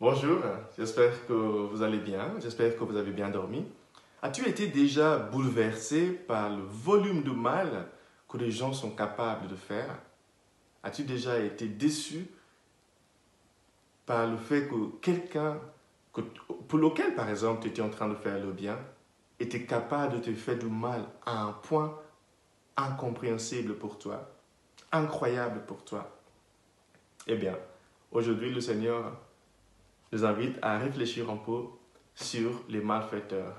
Bonjour, j'espère que vous allez bien, j'espère que vous avez bien dormi. As-tu été déjà bouleversé par le volume de mal que les gens sont capables de faire? As-tu déjà été déçu par le fait que quelqu'un pour lequel, par exemple, tu étais en train de faire le bien, était capable de te faire du mal à un point incompréhensible pour toi, incroyable pour toi? Eh bien, aujourd'hui, le Seigneur nous invite à réfléchir un peu sur les malfaiteurs.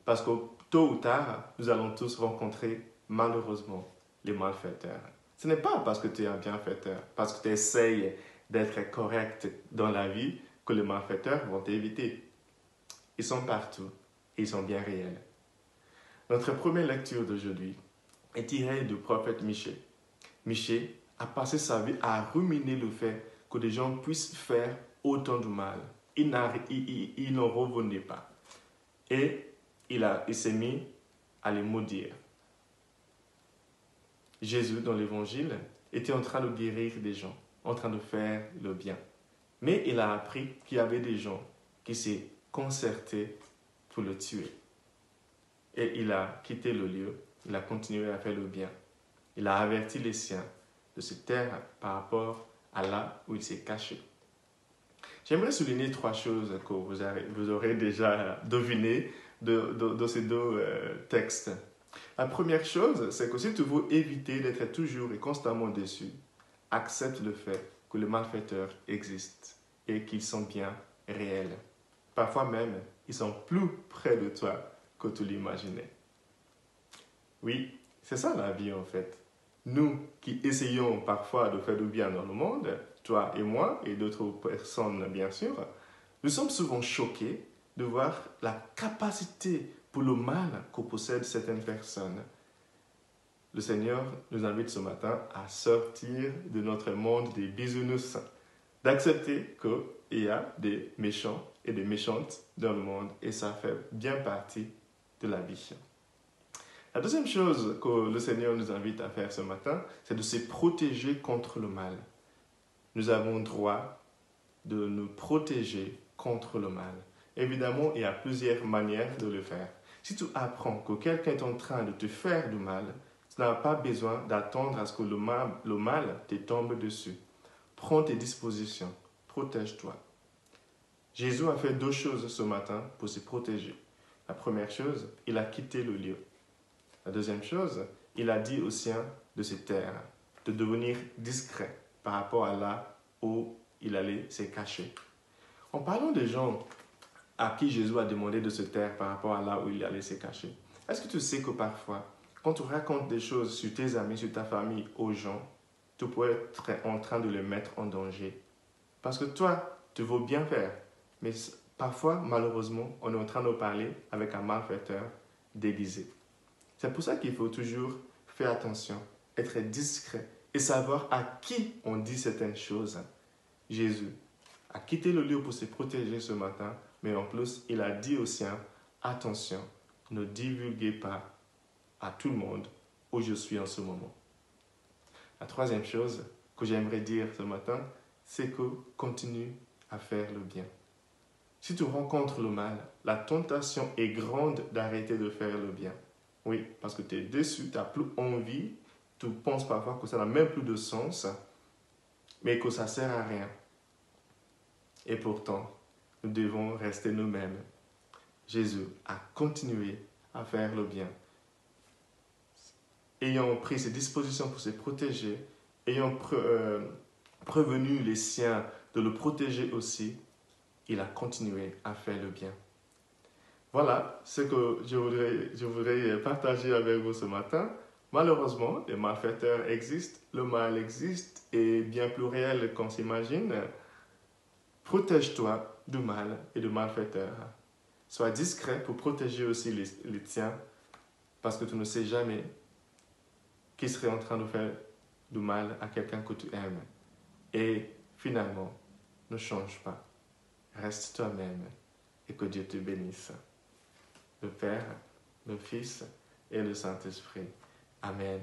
Parce que tôt ou tard, nous allons tous rencontrer malheureusement les malfaiteurs. Ce n'est pas parce que tu es un bienfaiteur, parce que tu essayes d'être correct dans la vie que les malfaiteurs vont t'éviter. Ils sont partout et ils sont bien réels. Notre première lecture d'aujourd'hui est tirée du prophète Michée. Michée a passé sa vie à ruminer le fait que des gens puissent faire autant de mal. Il n'en revenait pas. Et il s'est mis à les maudire. Jésus, dans l'évangile, était en train de guérir des gens, en train de faire le bien. Mais il a appris qu'il y avait des gens qui s'est concertés pour le tuer. Et il a quitté le lieu, il a continué à faire le bien. Il a averti les siens de se taire par rapport à là où il s'est caché. J'aimerais souligner trois choses que vous aurez déjà devinées de ces deux textes. La première chose, c'est que si tu veux éviter d'être toujours et constamment déçu, accepte le fait que les malfaiteurs existent et qu'ils sont bien réels. Parfois même, ils sont plus près de toi que tu l'imaginais. Oui, c'est ça la vie en fait. Nous qui essayons parfois de faire du bien dans le monde, toi et moi et d'autres personnes bien sûr, nous sommes souvent choqués de voir la capacité pour le mal que possèdent certaines personnes. Le Seigneur nous invite ce matin à sortir de notre monde des bisounours, d'accepter qu'il y a des méchants et des méchantes dans le monde et ça fait bien partie de la vie. La deuxième chose que le Seigneur nous invite à faire ce matin, c'est de se protéger contre le mal. Nous avons droit de nous protéger contre le mal. Évidemment, il y a plusieurs manières de le faire. Si tu apprends que quelqu'un est en train de te faire du mal, tu n'as pas besoin d'attendre à ce que le mal te tombe dessus. Prends tes dispositions, protège-toi. Jésus a fait deux choses ce matin pour se protéger. La première chose, il a quitté le lieu. La deuxième chose, il a dit aux siens de se taire, de devenir discret par rapport à là où il allait se cacher. En parlant des gens à qui Jésus a demandé de se taire par rapport à là où il allait se cacher, est-ce que tu sais que parfois, quand tu racontes des choses sur tes amis, sur ta famille, aux gens, tu peux être en train de les mettre en danger? Parce que toi, tu veux bien faire, mais parfois, malheureusement, on est en train de parler avec un malfaiteur déguisé. C'est pour ça qu'il faut toujours faire attention, être discret et savoir à qui on dit certaines choses. Jésus a quitté le lieu pour se protéger ce matin, mais en plus, il a dit aux siens, attention, ne divulguez pas à tout le monde où je suis en ce moment. La troisième chose que j'aimerais dire ce matin, c'est que continue à faire le bien. Si tu rencontres le mal, la tentation est grande d'arrêter de faire le bien. Oui, parce que tu es déçu, tu n'as plus envie, tu penses parfois que ça n'a même plus de sens, mais que ça ne sert à rien. Et pourtant, nous devons rester nous-mêmes. Jésus a continué à faire le bien. Ayant pris ses dispositions pour se protéger, ayant prévenu les siens de le protéger aussi, il a continué à faire le bien. Voilà ce que je voudrais partager avec vous ce matin. Malheureusement, les malfaiteurs existent, le mal existe et bien plus réel qu'on s'imagine. Protège-toi du mal et du malfaiteur. Sois discret pour protéger aussi les tiens parce que tu ne sais jamais qui serait en train de faire du mal à quelqu'un que tu aimes. Et finalement, ne change pas. Reste toi-même et que Dieu te bénisse. Le Père, le Fils et le Saint-Esprit. Amen.